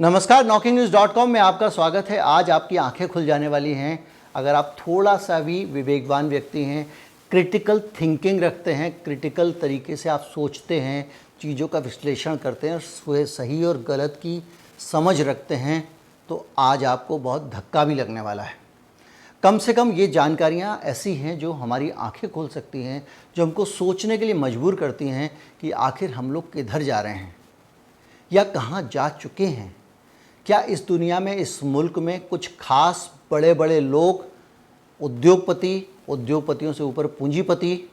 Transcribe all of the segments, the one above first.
नमस्कार, knocking-news.com में आपका स्वागत है। आज आपकी आंखें खुल जाने वाली हैं। अगर आप थोड़ा सा भी विवेकवान व्यक्ति हैं, क्रिटिकल थिंकिंग रखते हैं, क्रिटिकल तरीके से आप सोचते हैं, चीज़ों का विश्लेषण करते हैं, सही और गलत की समझ रखते हैं, तो आज आपको बहुत धक्का भी लगने वाला है। कम से कम ये जानकारियाँ ऐसी हैं जो हमारी आंखें खोल सकती हैं, जो हमको सोचने के लिए मजबूर करती हैं कि आखिर हम लोग किधर जा रहे हैं या कहाँ जा चुके हैं। क्या इस दुनिया में, इस मुल्क में कुछ खास बड़े बड़े लोग, उद्योगपति, उद्योगपतियों से ऊपर पूंजीपति,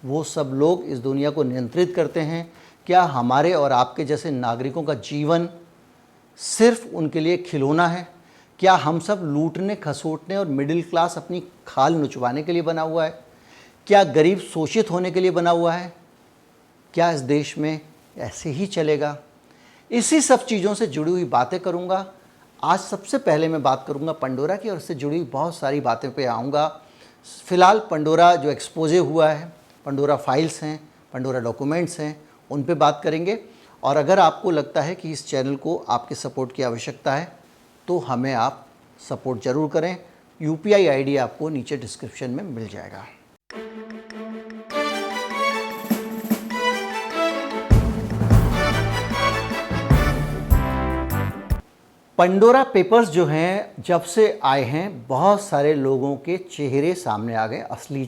वो सब लोग इस दुनिया को नियंत्रित करते हैं? क्या हमारे और आपके जैसे नागरिकों का जीवन सिर्फ उनके लिए खिलौना है? क्या हम सब लूटने, खसोटने और मिडिल क्लास अपनी खाल नुचवाने के लिए बना हुआ है? क्या गरीब शोषित होने के लिए बना हुआ है? क्या इस देश में ऐसे ही चलेगा? इसी सब चीज़ों से जुड़ी हुई बातें करूंगा। आज सबसे पहले मैं बात करूंगा पंडोरा की और इससे जुड़ी हुई बहुत सारी बातें पे आऊँगा। फ़िलहाल पंडोरा जो एक्सपोजे हुआ है, पंडोरा फाइल्स हैं, पंडोरा डॉक्यूमेंट्स हैं, उन पे बात करेंगे। और अगर आपको लगता है कि इस चैनल को आपके सपोर्ट की आवश्यकता है तो हमें आप सपोर्ट ज़रूर करें। UPI ID आपको नीचे डिस्क्रिप्शन में मिल जाएगा। पंडोरा पेपर्स जो हैं, जब से आए हैं, बहुत सारे लोगों के चेहरे सामने आ गए। असली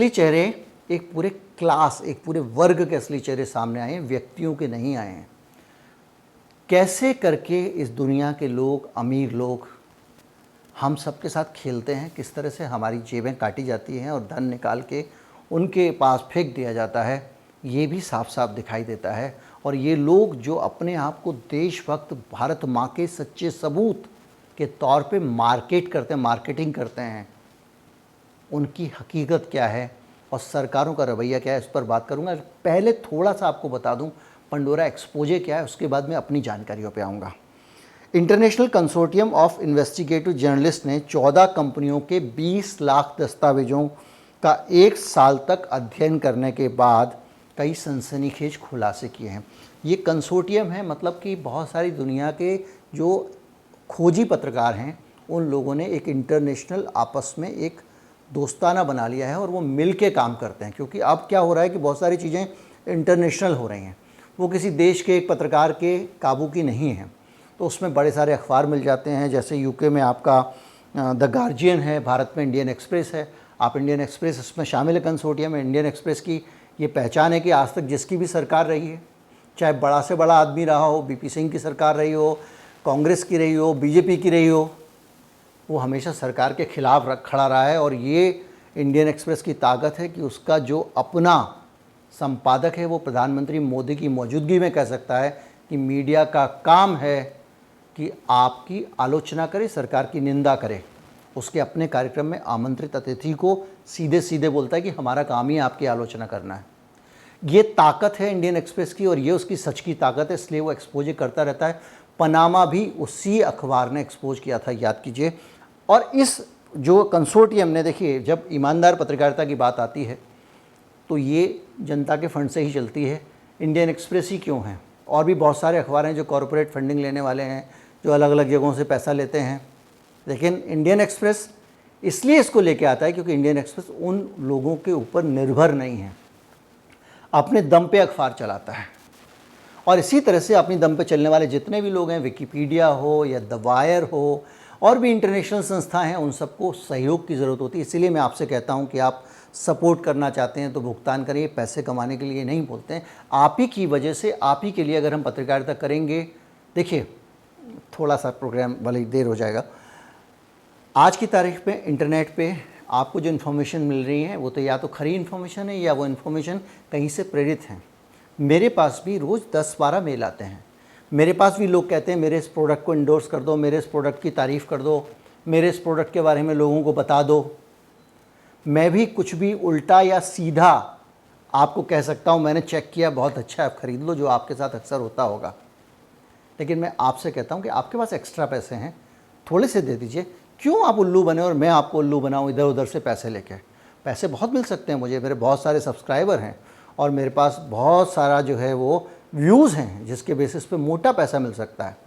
चेहरे एक पूरे क्लास, एक पूरे वर्ग के असली चेहरे सामने आए हैं, व्यक्तियों के नहीं आए हैं। कैसे करके इस दुनिया के लोग, अमीर लोग, हम सबके साथ खेलते हैं, किस तरह से हमारी जेबें काटी जाती हैं और धन निकाल के उनके पास फेंक दिया जाता है, ये भी साफ साफ दिखाई देता है। और ये लोग जो अपने आप को देशभक्त, भारत माँ के सच्चे सबूत के तौर पे मार्केटिंग करते हैं, उनकी हकीकत क्या है और सरकारों का रवैया क्या है, इस पर बात करूंगा। पहले थोड़ा सा आपको बता दूं पंडोरा एक्सपोजे क्या है, उसके बाद मैं अपनी जानकारियों पे आऊँगा। International consortium of investigative journalist ने 14 कंपनियों के 20 लाख दस्तावेजों का 1 साल तक अध्ययन करने के बाद कई सनसनीखेज खुलासे किए हैं। ये कंसोर्टियम है, मतलब कि बहुत सारी दुनिया के जो खोजी पत्रकार हैं, उन लोगों ने एक इंटरनेशनल आपस में एक दोस्ताना बना लिया है और वो मिल के काम करते हैं। क्योंकि अब क्या हो रहा है कि बहुत सारी चीज़ें इंटरनेशनल हो रही हैं, वो किसी देश के एक पत्रकार के काबू की नहीं है। तो उसमें बड़े सारे अखबार मिल जाते हैं, जैसे UK में आपका द गार्जियन है, भारत में इंडियन एक्सप्रेस है। आप इंडियन एक्सप्रेस इसमें शामिल है कंसोर्टियम में। इंडियन एक्सप्रेस की ये पहचान है कि आज तक जिसकी भी सरकार रही है, चाहे बड़ा से बड़ा आदमी रहा हो, BP सिंह की सरकार रही हो, कांग्रेस की रही हो, BJP की रही हो, वो हमेशा सरकार के खिलाफ खड़ा रहा है। और ये इंडियन एक्सप्रेस की ताकत है कि उसका जो अपना संपादक है वो प्रधानमंत्री मोदी की मौजूदगी में कह सकता है कि मीडिया का काम है कि आपकी आलोचना करे, सरकार की निंदा करे। उसके अपने कार्यक्रम में आमंत्रित अतिथि को सीधे सीधे बोलता है कि हमारा काम ही आपकी आलोचना करना है। ये ताकत है इंडियन एक्सप्रेस की और ये उसकी सच की ताकत है, इसलिए वो एक्सपोज करता रहता है। पनामा भी उसी अखबार ने एक्सपोज किया था, याद कीजिए। और इस जो कंसोर्टियम ने, देखिए, जब ईमानदार पत्रकारिता की बात आती है तो ये जनता के फंड से ही चलती है। इंडियन एक्सप्रेस ही क्यों है, और भी बहुत सारे अखबार हैं जो कॉरपोरेट फंडिंग लेने वाले हैं, जो अलग अलग जगहों से पैसा लेते हैं। लेकिन इंडियन एक्सप्रेस इसलिए इसको लेके आता है क्योंकि इंडियन एक्सप्रेस उन लोगों के ऊपर निर्भर नहीं है, अपने दम पे अखबार चलाता है। और इसी तरह से अपनी दम पे चलने वाले जितने भी लोग हैं, विकिपीडिया हो या द वायर हो और भी इंटरनेशनल संस्थाएं हैं, उन सबको सहयोग की ज़रूरत होती है। इसीलिए मैं आपसे कहता हूं कि आप सपोर्ट करना चाहते हैं तो भुगतान करिए। पैसे कमाने के लिए नहीं बोलते हैं, आप ही की वजह से, आप ही के लिए अगर हम पत्रकारिता करेंगे। देखिए, थोड़ा सा प्रोग्राम भले ही देर हो जाएगा। आज की तारीख में इंटरनेट पे आपको जो इन्फॉर्मेशन मिल रही है वो तो या तो खरी इन्फॉर्मेशन है या वो इन्फॉर्मेशन कहीं से प्रेरित है। मेरे पास भी रोज़ 10-12 मेल आते हैं। मेरे पास भी लोग कहते हैं मेरे इस प्रोडक्ट को इंडोर्स कर दो, मेरे इस प्रोडक्ट की तारीफ़ कर दो, मेरे इस प्रोडक्ट के बारे में लोगों को बता दो। मैं भी कुछ भी उल्टा या सीधा आपको कह सकता हूँ, मैंने चेक किया, बहुत अच्छा है, आप ख़रीद लो, जो आपके साथ अक्सर होता होगा। लेकिन मैं आपसे कहता हूँ कि आपके पास एक्स्ट्रा पैसे हैं, थोड़े से दे दीजिए। क्यों आप उल्लू बने और मैं आपको उल्लू बनाऊँ इधर उधर से पैसे लेके? पैसे बहुत मिल सकते हैं मुझे, मेरे बहुत सारे सब्सक्राइबर हैं और मेरे पास बहुत सारा जो है वो व्यूज़ हैं जिसके बेसिस पे मोटा पैसा मिल सकता है,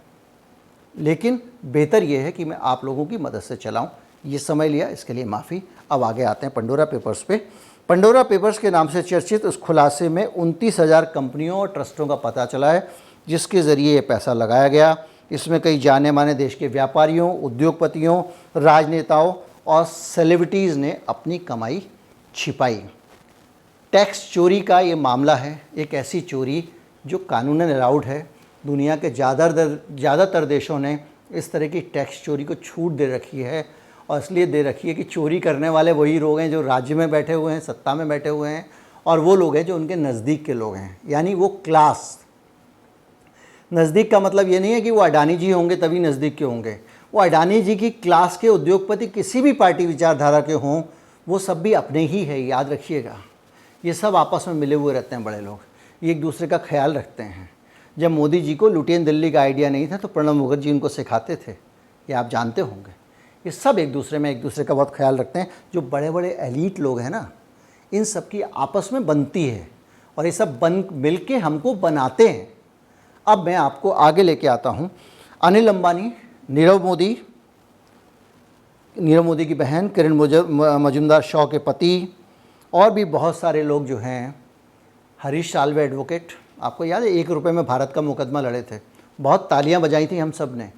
लेकिन बेहतर ये है कि मैं आप लोगों की मदद से चलाऊं। ये समय लिया, इसके लिए माफ़ी। अब आगे आते हैं पंडोरा पेपर्स पे। पंडोरा पेपर्स के नाम से चर्चित इस खुलासे में 29,000 कंपनियों और ट्रस्टों का पता चला है जिसके ज़रिए ये पैसा लगाया गया। इसमें कई जाने माने देश के व्यापारियों, उद्योगपतियों, राजनेताओं और सेलिब्रिटीज़ ने अपनी कमाई छिपाई। टैक्स चोरी का ये मामला है, एक ऐसी चोरी जो कानूनन अलाउड है। दुनिया के ज़्यादातर देशों ने इस तरह की टैक्स चोरी को छूट दे रखी है, और इसलिए दे रखी है कि चोरी करने वाले वही लोग हैं जो राज्य में बैठे हुए हैं, सत्ता में बैठे हुए हैं, और वो लोग हैं जो उनके नज़दीक के लोग हैं, यानी वो क्लास। नज़दीक का मतलब ये नहीं है कि वो अडानी जी होंगे तभी नज़दीक के होंगे, वो अडानी जी की क्लास के उद्योगपति किसी भी पार्टी विचारधारा के हों, वो सब भी अपने ही है, याद रखिएगा। ये सब आपस में मिले हुए रहते हैं, बड़े लोग, ये एक दूसरे का ख्याल रखते हैं। जब मोदी जी को लुटियन दिल्ली का आइडिया नहीं था तो प्रणब मुखर्जी उनको सिखाते थे, ये आप जानते होंगे। ये सब एक दूसरे का बहुत ख्याल रखते हैं। जो बड़े बड़े एलीट लोग हैं ना, इन सब की आपस में बनती है, और ये सब मिल के हमको बनाते हैं। अब मैं आपको आगे लेके आता हूँ। अनिल अंबानी, नीरव मोदी की बहन किरण मजुमदार शॉ के पति, और भी बहुत सारे लोग जो हैं, हरीश साल्वे एडवोकेट, आपको याद है 1 रुपये में भारत का मुकदमा लड़े थे, बहुत तालियां बजाई थी हम सब ने,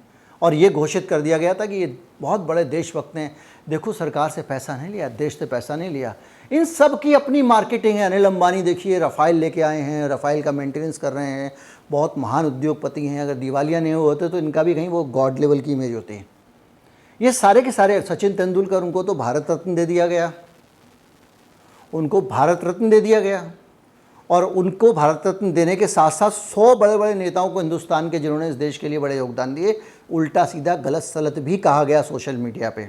और ये घोषित कर दिया गया था कि ये बहुत बड़े देशभक्त हैं, देखो सरकार से पैसा नहीं लिया, देश से पैसा नहीं लिया। इन सब की अपनी मार्केटिंग है। अनिल अंबानी देखिए रफ़ाइल लेके आए हैं, रफ़ाइल का मेंटेनेंस कर रहे हैं, बहुत महान उद्योगपति हैं। अगर दिवालिया नहीं होते तो इनका भी कहीं वो गॉड लेवल की इमेज होती है। ये सारे के सारे, सचिन तेंदुलकर, उनको तो भारत रत्न दे दिया गया, और उनको भारत रत्न देने के साथ साथ 100 बड़े बड़े नेताओं को हिंदुस्तान के, जिन्होंने इस देश के लिए बड़े योगदान दिए, उल्टा सीधा गलत सलत भी कहा गया सोशल मीडिया पे।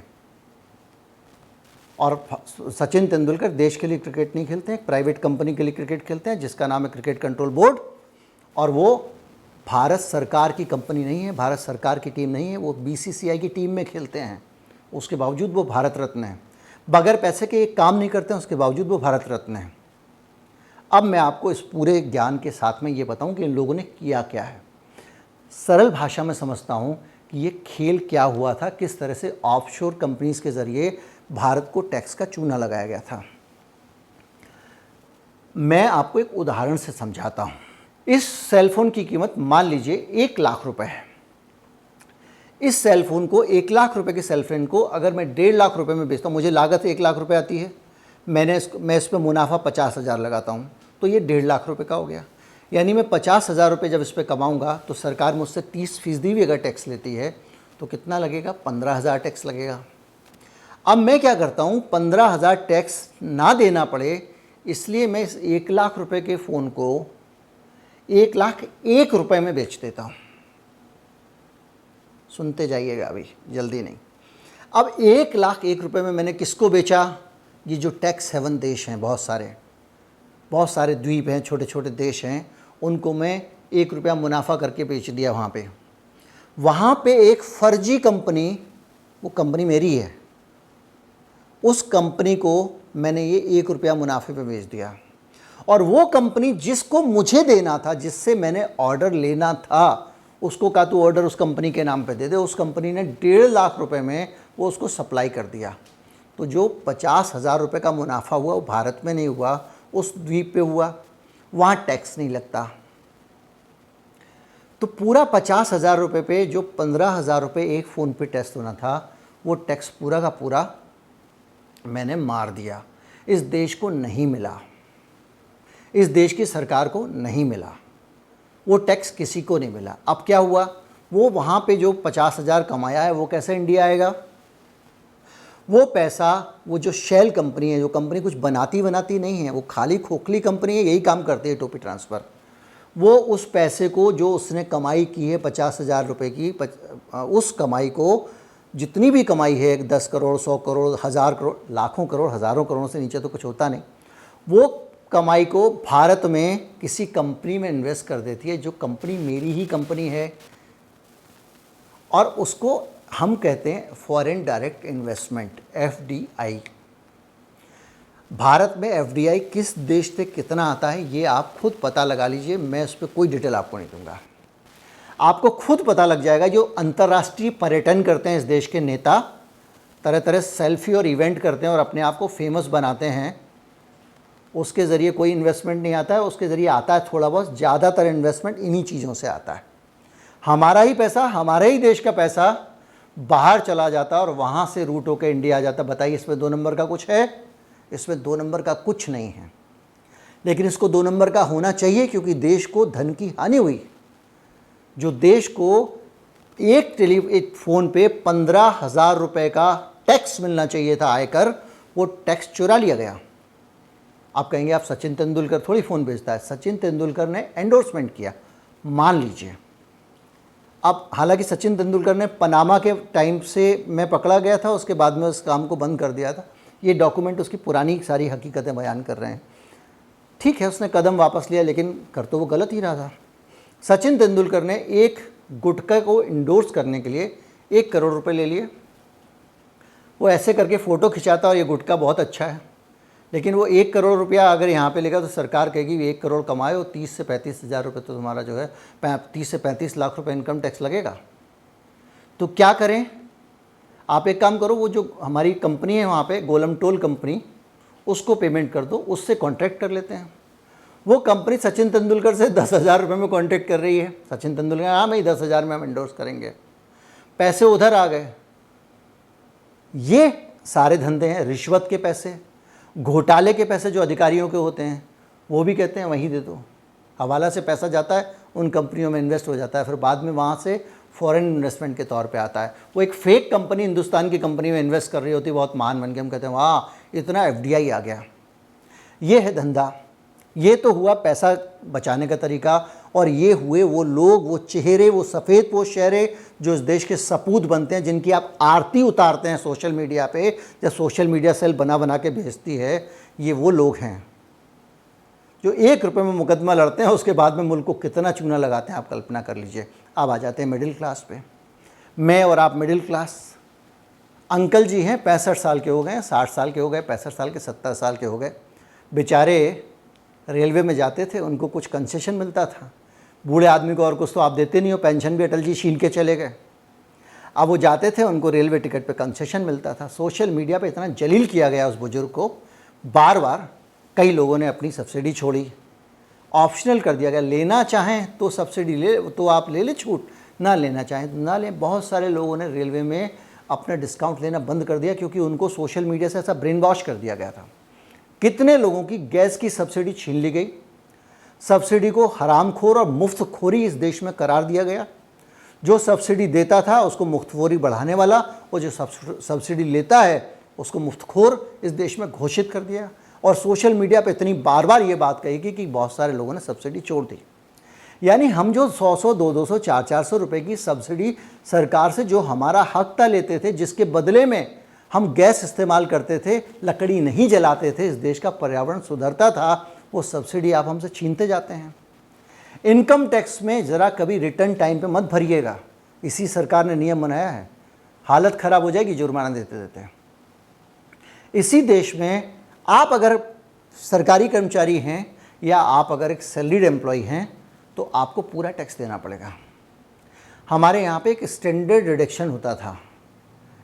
और सचिन तेंदुलकर देश के लिए क्रिकेट नहीं खेलते हैं, एक प्राइवेट कंपनी के लिए क्रिकेट खेलते हैं जिसका नाम है क्रिकेट कंट्रोल बोर्ड, और वो भारत सरकार की कंपनी नहीं है, भारत सरकार की टीम नहीं है, वो BCCI की टीम में खेलते हैं। उसके बावजूद वो भारत रत्न है। बगैर पैसे के एक काम नहीं करते हैं, उसके बावजूद वो भारत रत्न है। अब मैं आपको इस पूरे ज्ञान के साथ में ये बताऊं कि इन लोगों ने किया क्या है। सरल भाषा में समझता हूं कि ये खेल क्या हुआ था, किस तरह से ऑफशोर कंपनीज के ज़रिए भारत को टैक्स का चूना लगाया गया था। मैं आपको एक उदाहरण से समझाता हूं। इस सेलफोन की कीमत मान लीजिए 1 लाख रुपए है। इस सेलफोन को, 1 लाख रुपए के सेलफोन को अगर मैं 1.5 लाख रुपए में बेचता हूँ, मुझे लागत 1 लाख रुपए आती है, मैं इस पर मुनाफा 50,000 लगाता हूँ, तो ये 1.5 लाख रुपए का हो गया। यानी मैं 50,000 रुपये जब इस पर कमाऊँगा तो सरकार मुझसे 30% भी अगर टैक्स लेती है तो कितना लगेगा? 15,000 टैक्स लगेगा। अब मैं क्या करता हूँ, 15,000 टैक्स ना देना पड़े इसलिए मैं इस 1 लाख रुपए के फ़ोन को 1,01,000 रुपये में बेच देता हूँ। सुनते जाइएगा, अभी जल्दी नहीं। अब 1,01,000 रुपये में मैंने किसको बेचा? ये जो टैक्स हेवन देश हैं, बहुत सारे द्वीप हैं, छोटे छोटे देश हैं, उनको मैं 1 रुपया मुनाफा करके बेच दिया। वहाँ पे एक फर्जी कंपनी, वो कंपनी मेरी है, उस कंपनी को मैंने ये 1 रुपया मुनाफे पे बेच दिया। और वो कंपनी जिसको मुझे देना था, जिससे मैंने ऑर्डर लेना था, उसको कहा तू ऑर्डर उस कंपनी के नाम पे दे दे। उस कंपनी ने 1.5 लाख रुपए में वो उसको सप्लाई कर दिया। तो जो 50,000 रुपये का मुनाफा हुआ वो भारत में नहीं हुआ, उस द्वीप पे हुआ, वहाँ टैक्स नहीं लगता। तो पूरा 50,000 रुपये पे जो 15,000 रुपये एक फ़ोन पे टैक्स होना था, वो टैक्स पूरा का पूरा मैंने मार दिया। इस देश को नहीं मिला, इस देश की सरकार को नहीं मिला, वो टैक्स किसी को नहीं मिला। अब क्या हुआ, वो वहाँ पे जो 50,000 कमाया है वो कैसे इंडिया आएगा? वो पैसा, वो जो शेल कंपनी है, जो कंपनी कुछ बनाती नहीं है, वो खाली खोखली कंपनी है, यही काम करती है टोपी ट्रांसफ़र, वो उस पैसे को जो उसने कमाई की है 50,000 रुपये की, उस कमाई को, जितनी भी कमाई है, 10 करोड़, 100 करोड़, 1000 करोड़, लाखों करोड़, हज़ारों करोड़ से नीचे तो कुछ होता नहीं, वो कमाई को भारत में किसी कंपनी में इन्वेस्ट कर देती है, जो कंपनी मेरी ही कंपनी है, और उसको हम कहते हैं foreign direct investment, FDI। Bharat में एफडीआई किस देश से कितना आता है ये आप खुद पता लगा लीजिए, मैं उस पर कोई डिटेल आपको नहीं दूंगा। आपको खुद पता लग जाएगा। जो अंतर्राष्ट्रीय पर्यटन करते हैं इस देश के नेता, तरह तरह सेल्फी और इवेंट करते हैं और अपने आप को फेमस बनाते हैं, उसके ज़रिए कोई इन्वेस्टमेंट नहीं आता है। उसके ज़रिए आता है थोड़ा बहुत, ज़्यादातर इन्वेस्टमेंट इन्हीं चीज़ों से आता है। हमारा ही पैसा, हमारे ही देश का पैसा बाहर चला जाता है और वहाँ से रूट होकर इंडिया आ जाता है। बताइए इसमें 2 नंबर का कुछ है? इसमें 2 नंबर का कुछ नहीं है, लेकिन इसको 2 नंबर का होना चाहिए क्योंकि देश को धन की हानि हुई। जो देश को एक फ़ोन पे 15,000 रुपये का टैक्स मिलना चाहिए था आयकर, वो टैक्स चुरा लिया गया। आप कहेंगे आप सचिन तेंदुलकर थोड़ी फ़ोन बेचता है। सचिन तेंदुलकर ने एंडोर्समेंट किया, मान लीजिए। अब हालांकि सचिन तेंदुलकर ने पनामा के टाइम से मैं पकड़ा गया था, उसके बाद में उस काम को बंद कर दिया था। ये डॉक्यूमेंट उसकी पुरानी सारी हकीकतें बयान कर रहे हैं। ठीक है, उसने कदम वापस लिया, लेकिन कर तो वो गलत ही रहा था। सचिन तेंदुलकर ने एक गुटखा को इंडोर्स करने के लिए 1 करोड़ रुपए ले लिए। वो ऐसे करके फ़ोटो खिंचाता और ये गुटखा बहुत अच्छा है, लेकिन वो 1 करोड़ रुपया अगर यहाँ पे लेगा तो सरकार कहेगी 1 करोड़ कमाए और 30 से 35 हज़ार रुपये तो तुम्हारा जो है 30 से 35 लाख रुपए इनकम टैक्स लगेगा। तो क्या करें? आप एक काम करो, वो जो हमारी कंपनी है वहाँ पे गोलम टोल कंपनी, उसको पेमेंट कर दो, उससे कॉन्ट्रैक्ट कर लेते हैं। वो कंपनी सचिन तेंदुलकर से 10,000 रुपये में कॉन्ट्रैक्ट कर रही है। सचिन तेंदुलकर हाँ भाई 10,000 में हम इंडोर्स करेंगे, पैसे उधर आ गए। ये सारे धंधे हैं, रिश्वत के पैसे, घोटाले के पैसे जो अधिकारियों के होते हैं, वो भी कहते हैं वहीं दे दो। हवाला से पैसा जाता है, उन कंपनियों में इन्वेस्ट हो जाता है, फिर बाद में वहाँ से फॉरेन इन्वेस्टमेंट के तौर पे आता है। वो एक फेक कंपनी हिंदुस्तान की कंपनी में इन्वेस्ट कर रही होती है, बहुत महान बन के, हम कहते हैं वाह इतना एफडीआई आ गया। ये है धंधा। ये तो हुआ पैसा बचाने का तरीका, और ये हुए वो लोग, वो चेहरे, वो सफ़ेद पोश चेहरे जो इस देश के सपूत बनते हैं, जिनकी आप आरती उतारते हैं सोशल मीडिया पे, जब सोशल मीडिया सेल बना बना के भेजती है। ये वो लोग हैं जो 1 रुपये में मुकदमा लड़ते हैं, उसके बाद में मुल्क को कितना चूना लगाते हैं आप कल्पना कर लीजिए। अब आ जाते हैं मिडिल क्लास पे। मैं और आप मिडिल क्लास। अंकल जी हैं, 65 साल के हो गए, 60 साल के हो गए, 65 साल के 70 साल के हो गए। बेचारे रेलवे में जाते थे, उनको कुछ कंसेशन मिलता था। बूढ़े आदमी को और कुछ तो आप देते नहीं हो, पेंशन भी अटल जी छीन के चले गए। अब वो जाते थे, उनको रेलवे टिकट पे कंसेशन मिलता था। सोशल मीडिया पे इतना जलील किया गया उस बुजुर्ग को, बार बार कई लोगों ने अपनी सब्सिडी छोड़ी, ऑप्शनल कर दिया गया। लेना चाहें तो सब्सिडी ले तो आप ले लें छूट, ना लेना चाहें तो ना लें। बहुत सारे लोगों ने रेलवे में अपना डिस्काउंट लेना बंद कर दिया क्योंकि उनको सोशल मीडिया से ऐसा ब्रेन वॉश कर दिया गया था। कितने लोगों की गैस की सब्सिडी छीन ली गई। सब्सिडी को हरामखोर और मुफ्तखोरी इस देश में करार दिया गया। जो सब्सिडी देता था उसको मुफ्तखोरी बढ़ाने वाला, और जो सब्सिडी लेता है उसको मुफ्तखोर इस देश में घोषित कर दिया। और सोशल मीडिया पे इतनी बार बार ये बात कही कि बहुत सारे लोगों ने सब्सिडी छोड़ दी। यानी हम जो 100-100, 200-200, 400-400 रुपये की सब्सिडी सरकार से जो हमारा हक था लेते थे, जिसके बदले में हम गैस इस्तेमाल करते थे, लकड़ी नहीं जलाते थे, इस देश का पर्यावरण सुधरता था, वो सब्सिडी आप हमसे छीनते जाते हैं। इनकम टैक्स में ज़रा कभी रिटर्न टाइम पे मत भरिएगा, इसी सरकार ने नियम बनाया है। हालत ख़राब हो जाएगी जुर्माना देते देते। इसी देश में आप अगर सरकारी कर्मचारी हैं या आप अगर एक सैलरीड एम्प्लॉय हैं तो आपको पूरा टैक्स देना पड़ेगा। हमारे यहाँ पे एक स्टैंडर्ड डिडक्शन होता था।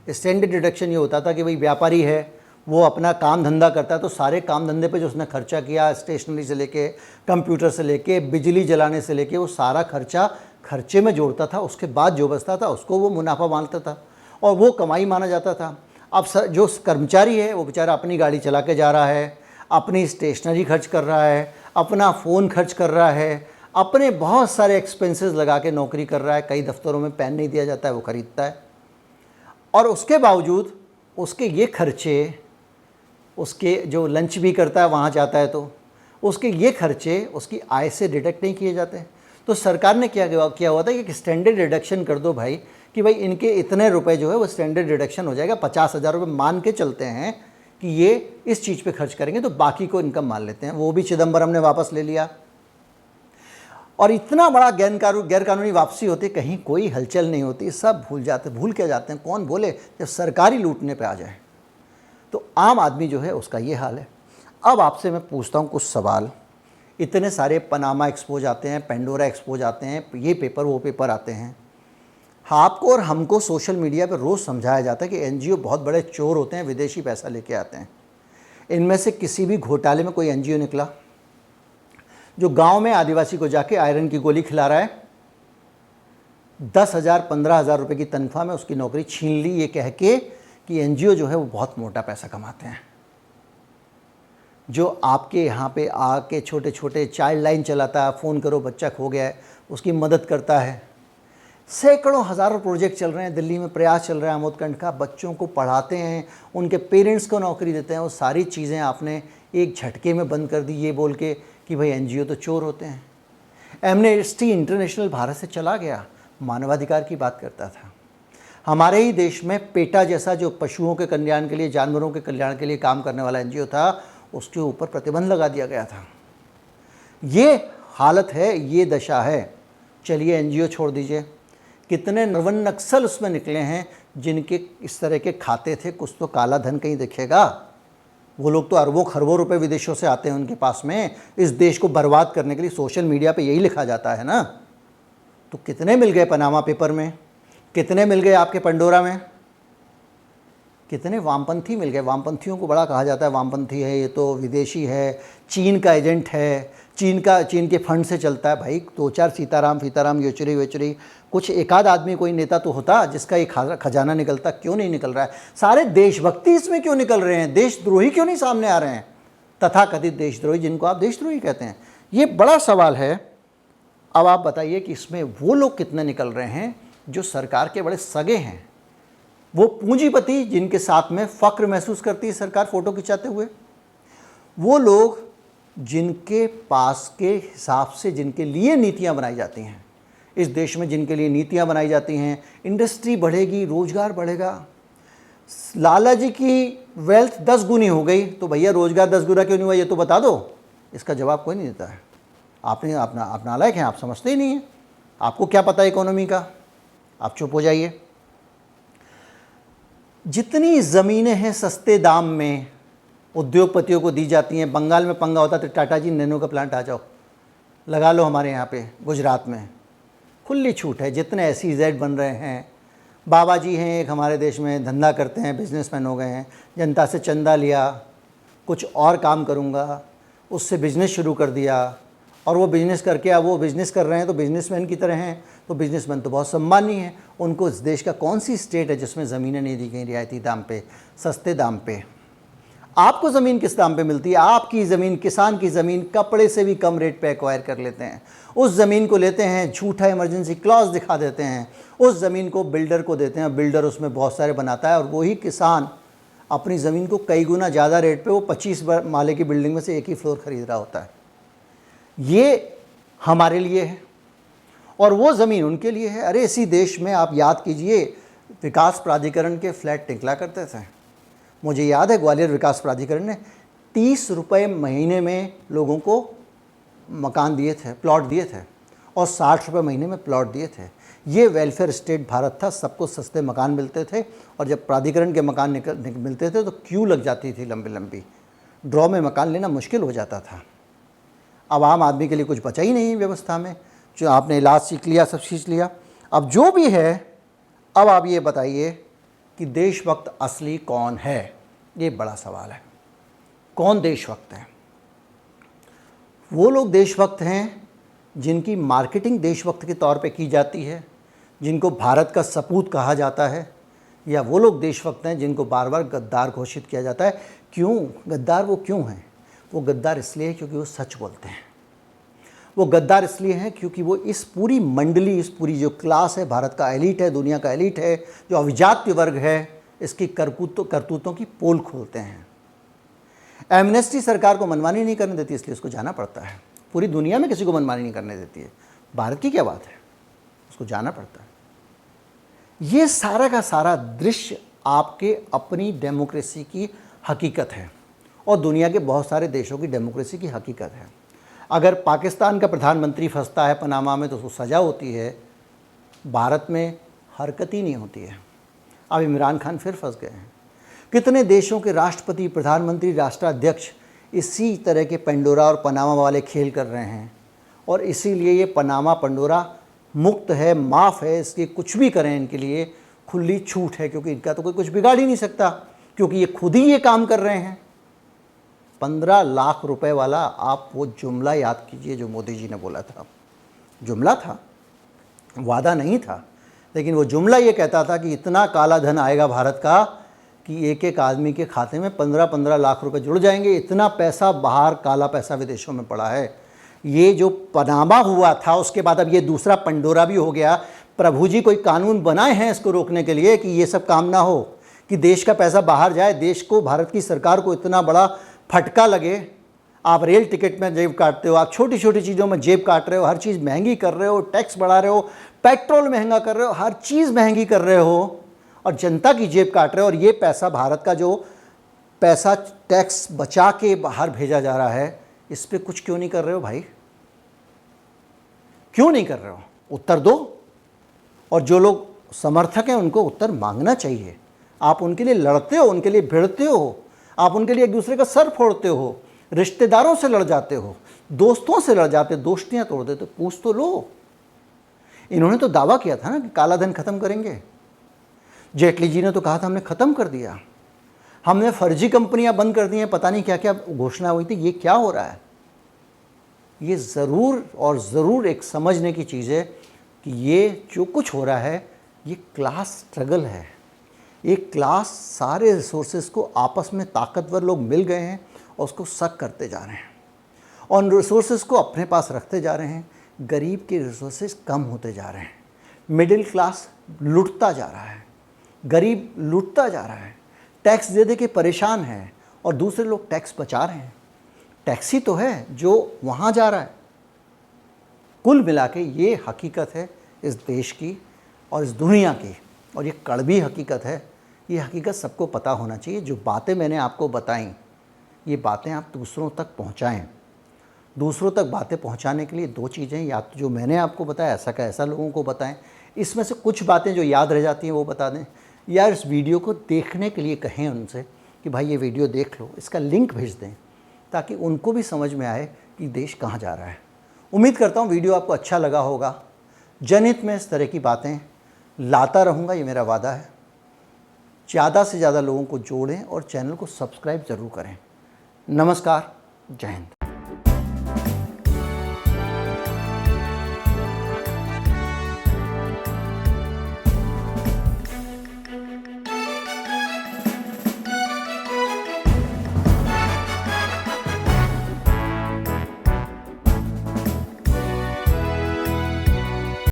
स्टैंडर्ड डिडक्शन ये होता था कि भाई व्यापारी है, वो अपना काम धंधा करता है, तो सारे काम धंधे पे जो उसने खर्चा किया, स्टेशनरी से लेके, कंप्यूटर से लेके, बिजली जलाने से लेके, वो सारा खर्चा खर्चे में जोड़ता था। उसके बाद जो बचता था उसको वो मुनाफा मानता था और वो कमाई माना जाता था। अब जो कर्मचारी है वो बेचारा अपनी गाड़ी चला के जा रहा है, अपनी स्टेशनरी खर्च कर रहा है, अपना फ़ोन खर्च कर रहा है, अपने बहुत सारे एक्सपेंसेस लगा के नौकरी कर रहा है। कई दफ्तरों में पेन नहीं दिया जाता है, वो ख़रीदता है। और उसके बावजूद उसके ये खर्चे, उसके जो लंच भी करता है वहाँ जाता है तो उसके ये खर्चे उसकी आय से डिडक्ट नहीं किए जाते। तो सरकार ने क्या हुआ था कि स्टैंडर्ड डिडक्शन कर दो भाई, कि भाई इनके इतने रुपए जो है वो स्टैंडर्ड डिडक्शन हो जाएगा। 50,000 रुपये मान के चलते हैं कि ये इस चीज़ पे खर्च करेंगे, तो बाकी को इनकम मान लेते हैं। वो भी चिदम्बरम ने वापस ले लिया। और इतना बड़ा गैरकानूनी वापसी होती, कहीं कोई हलचल नहीं होती, सब भूल के जाते हैं। कौन बोले जब सरकारी लूटने पे आ जाए। तो आम आदमी जो है उसका ये हाल है। अब आपसे मैं पूछता हूँ कुछ सवाल। इतने सारे पनामा एक्सपोज आते हैं, पेंडोरा एक्सपोज आते हैं, ये पेपर वो पेपर आते हैं। आपको और हमको सोशल मीडिया पर रोज़ समझाया जाता है कि एनजीओ बहुत बड़े चोर होते हैं, विदेशी पैसा लेके आते हैं। इनमें से किसी भी घोटाले में कोई एनजीओ निकला जो गांव में आदिवासी को जाके आयरन की गोली खिला रहा है, 10,000 15,000 रुपये की तनख्वाह में उसकी नौकरी छीन ली, ये कह के कि एनजीओ जो है वो बहुत मोटा पैसा कमाते हैं। जो आपके यहाँ पे आके छोटे छोटे चाइल्ड लाइन चलाता है, फ़ोन करो बच्चा खो गया है, उसकी मदद करता है। सैकड़ों हज़ारों प्रोजेक्ट चल रहे हैं दिल्ली में, प्रयास चल रहा है आमोदकंड का, बच्चों को पढ़ाते हैं, उनके पेरेंट्स को नौकरी देते हैं। वो सारी चीज़ें आपने एक झटके में बंद कर दी ये बोल के कि भाई एनजीओ तो चोर होते हैं। एमनेस्टी इंटरनेशनल भारत से चला गया, मानवाधिकार की बात करता था। हमारे ही देश में पेटा जैसा जो पशुओं के कल्याण के लिए, जानवरों के कल्याण के लिए काम करने वाला एनजीओ था, उसके ऊपर प्रतिबंध लगा दिया गया था। ये हालत है, ये दशा है। चलिए एनजीओ छोड़ दीजिए, कितने नक्सल उसमें निकले हैं जिनके इस तरह के खाते थे, कुछ तो काला धन कहीं दिखेगा। वो लोग तो अरबों खरबों रुपए विदेशों से आते हैं उनके पास में, इस देश को बर्बाद करने के लिए। सोशल मीडिया पे यही लिखा जाता है ना। तो कितने मिल गए पनामा पेपर में, कितने मिल गए आपके पंडोरा में, कितने वामपंथी मिल गए। वामपंथियों को बड़ा कहा जाता है वामपंथी है, ये तो विदेशी है, चीन का एजेंट है, चीन के फंड से चलता है। भाई 2-4 सीताराम येचुरी वेचुरी, कुछ एकाध आदमी कोई नेता तो होता जिसका ये खजाना निकलता। क्यों नहीं निकल रहा है? सारे देशभक्ति इसमें क्यों निकल रहे हैं? देशद्रोही क्यों नहीं सामने आ रहे हैं? तथाकथित देशद्रोही, जिनको आप देशद्रोही कहते हैं, ये बड़ा सवाल है। अब आप बताइए कि इसमें वो लोग कितने निकल रहे हैं जो सरकार के बड़े सगे हैं, वो पूंजीपति जिनके साथ में फक्र महसूस करती है सरकार फ़ोटो खिंचाते हुए, वो लोग जिनके पास के हिसाब से, जिनके लिए नीतियां बनाई जाती हैं इस देश में, जिनके लिए नीतियां बनाई जाती हैं, इंडस्ट्री बढ़ेगी, रोज़गार बढ़ेगा। लाला जी की वेल्थ 10 गुनी हो गई, तो भैया रोज़गार 10 गुना क्यों नहीं हुआ ये तो बता दो। इसका जवाब कोई नहीं देता है। आपने अपना नालायक हैं, आप समझते ही नहीं हैं। आपको क्या पता है इकोनॉमी का, आप चुप हो जाइए। जितनी ज़मीनें हैं सस्ते दाम में उद्योगपतियों को दी जाती हैं, बंगाल में पंगा होता तो टाटा जी नैनो का प्लांट आ जाओ, लगा लो हमारे यहाँ पे गुजरात में, खुली छूट है। जितने SEZ बन रहे हैं, बाबा जी हैं एक हमारे देश में, धंधा करते हैं, बिजनेसमैन हो गए हैं, जनता से चंदा लिया, कुछ और काम करूँगा, उससे बिजनेस शुरू कर दिया, और वो बिज़नेस करके अब वो बिज़नेस कर रहे हैं तो बिजनेसमैन की तरह हैं। तो बिजनेसमैन तो बहुत सम्मानीय है। उनको इस देश का कौन सी स्टेट है जिसमें ज़मीनें नहीं दी गई रियायती दाम पे, सस्ते दाम पे? आपको ज़मीन किस दाम पे मिलती है? आपकी ज़मीन, किसान की ज़मीन कपड़े से भी कम रेट पे एक्वायर कर लेते हैं। उस ज़मीन को लेते हैं, झूठा इमरजेंसी क्लॉज दिखा देते हैं, उस ज़मीन को बिल्डर को देते हैं, बिल्डर उसमें बहुत सारे बनाता है, और वही किसान अपनी ज़मीन को कई गुना ज़्यादा रेट पे वो 25 माले की बिल्डिंग में से एक ही फ्लोर खरीद रहा होता है। ये हमारे लिए है और वो ज़मीन उनके लिए है। अरे इसी देश में आप याद कीजिए, विकास प्राधिकरण के फ्लैट निकला करते थे। मुझे याद है ग्वालियर विकास प्राधिकरण ने 30 रुपये महीने में लोगों को मकान दिए थे, प्लॉट दिए थे, और 60 रुपये महीने में प्लॉट दिए थे। ये वेलफेयर स्टेट भारत था, सबको सस्ते मकान मिलते थे, और जब प्राधिकरण के मकान मिलते थे तो क्यू लग जाती थी लंबी लंबी, ड्रॉ में मकान लेना मुश्किल हो जाता था। अब आम आदमी के लिए कुछ बचा ही नहीं व्यवस्था में। जो आपने इलाज सीख लिया, सब सीख लिया, अब जो भी है, अब आप ये बताइए कि देशभक्त असली कौन है? ये बड़ा सवाल है। कौन देशभक्त है? वो लोग देशभक्त हैं जिनकी मार्केटिंग देशभक्त के तौर पे की जाती है, जिनको भारत का सपूत कहा जाता है, या वो लोग देशभक्त हैं जिनको बार बार गद्दार घोषित किया जाता है? क्यों गद्दार? वो क्यों हैं? वो गद्दार इसलिए है क्योंकि वो सच बोलते हैं। वो गद्दार इसलिए हैं क्योंकि वो इस पूरी मंडली, इस पूरी जो क्लास है, भारत का एलीट है, दुनिया का एलीट है, जो अभिजात्य वर्ग है, इसकी करतूतों की पोल खोलते हैं। एमनेस्टी सरकार को मनमानी नहीं करने देती, इसलिए उसको जाना पड़ता है। पूरी दुनिया में किसी को मनमानी नहीं करने देती है, भारत की क्या बात है, उसको जाना पड़ता है। ये सारा का सारा दृश्य आपके अपनी डेमोक्रेसी की हकीकत है और दुनिया के बहुत सारे देशों की डेमोक्रेसी की हकीकत है। अगर पाकिस्तान का प्रधानमंत्री फंसता है पनामा में तो उसको सज़ा होती है, भारत में हरकत ही नहीं होती है। अब इमरान खान फिर फंस गए हैं। कितने देशों के राष्ट्रपति, प्रधानमंत्री, राष्ट्राध्यक्ष इसी तरह के पेंडोरा और पनामा वाले खेल कर रहे हैं, और इसीलिए ये पनामा पेंडोरा मुक्त है, माफ़ है, इसके कुछ भी करें इनके लिए खुली छूट है, क्योंकि इनका तो कोई कुछ बिगाड़ ही नहीं सकता, क्योंकि ये खुद ही ये काम कर रहे हैं। 15 लाख रुपए वाला आप वो जुमला याद कीजिए जो मोदी जी ने बोला था। जुमला था, वादा नहीं था, लेकिन वो जुमला ये कहता था कि इतना काला धन आएगा भारत का कि एक एक आदमी के खाते में 15-15 लाख रुपए जुड़ जाएंगे। इतना पैसा बाहर, काला पैसा विदेशों में पड़ा है। ये जो पनामा हुआ था, उसके बाद अब ये दूसरा पंडोरा भी हो गया। प्रभु जी कोई कानून बनाए हैं इसको रोकने के लिए कि ये सब काम ना हो, कि देश का पैसा बाहर जाए, देश को, भारत की सरकार को इतना बड़ा फटका लगे। आप रेल टिकट में जेब काटते हो, आप छोटी छोटी चीज़ों में जेब काट रहे हो, हर चीज़ महंगी कर रहे हो, टैक्स बढ़ा रहे हो, पेट्रोल महंगा कर रहे हो, हर चीज़ महंगी कर रहे हो और जनता की जेब काट रहे हो। और ये पैसा, भारत का जो पैसा टैक्स बचा के बाहर भेजा जा रहा है, इस पर कुछ क्यों नहीं कर रहे हो भाई? क्यों नहीं कर रहे हो? उत्तर दो। और जो लोग समर्थक हैं उनको उत्तर मांगना चाहिए। आप उनके लिए लड़ते हो, उनके लिए भिड़ते हो, आप उनके लिए एक दूसरे का सर फोड़ते हो, रिश्तेदारों से लड़ जाते हो, दोस्तों से लड़ जाते हो, दोस्तियां तोड़ देते हो। पूछ तो लो। इन्होंने तो दावा किया था ना कि काला धन खत्म करेंगे। जेटली जी ने तो कहा था हमने ख़त्म कर दिया, हमने फर्जी कंपनियां बंद कर दी हैं, पता नहीं क्या क्या घोषणा हुई थी। ये क्या हो रहा है? ये ज़रूर और ज़रूर एक समझने की चीज़ है कि ये जो कुछ हो रहा है ये क्लास स्ट्रगल है। एक क्लास सारे रिसोर्सेज को, आपस में ताकतवर लोग मिल गए हैं और उसको सक करते जा रहे हैं और रिसोर्सेज को अपने पास रखते जा रहे हैं। गरीब के रिसोर्सेज कम होते जा रहे हैं, मिडिल क्लास लुटता जा रहा है, गरीब लुटता जा रहा है, टैक्स दे दे के परेशान है और दूसरे लोग टैक्स बचा रहे हैं। टैक्स ही तो है जो वहाँ जा रहा है। कुल मिला के ये हकीकत है इस देश की और इस दुनिया की, और ये कड़वी हकीकत है। ये हकीकत सबको पता होना चाहिए। जो बातें मैंने आपको बताई, ये बातें आप दूसरों तक पहुँचाएँ। दूसरों तक बातें पहुँचाने के लिए दो चीज़ें, या तो जो मैंने आपको बताया ऐसा का ऐसा लोगों को बताएं, इसमें से कुछ बातें जो याद रह जाती हैं वो बता दें, या इस वीडियो को देखने के लिए कहें उनसे कि भाई ये वीडियो देख लो, इसका लिंक भेज दें ताकि उनको भी समझ में आए कि देश कहाँ जा रहा है। उम्मीद करता हूँ वीडियो आपको अच्छा लगा होगा। जनहित में इस तरह की बातें लाता रहूँगा, ये मेरा वादा है। ज़्यादा से ज़्यादा लोगों को जोड़ें और चैनल को सब्सक्राइब ज़रूर करें। नमस्कार, जय हिंद।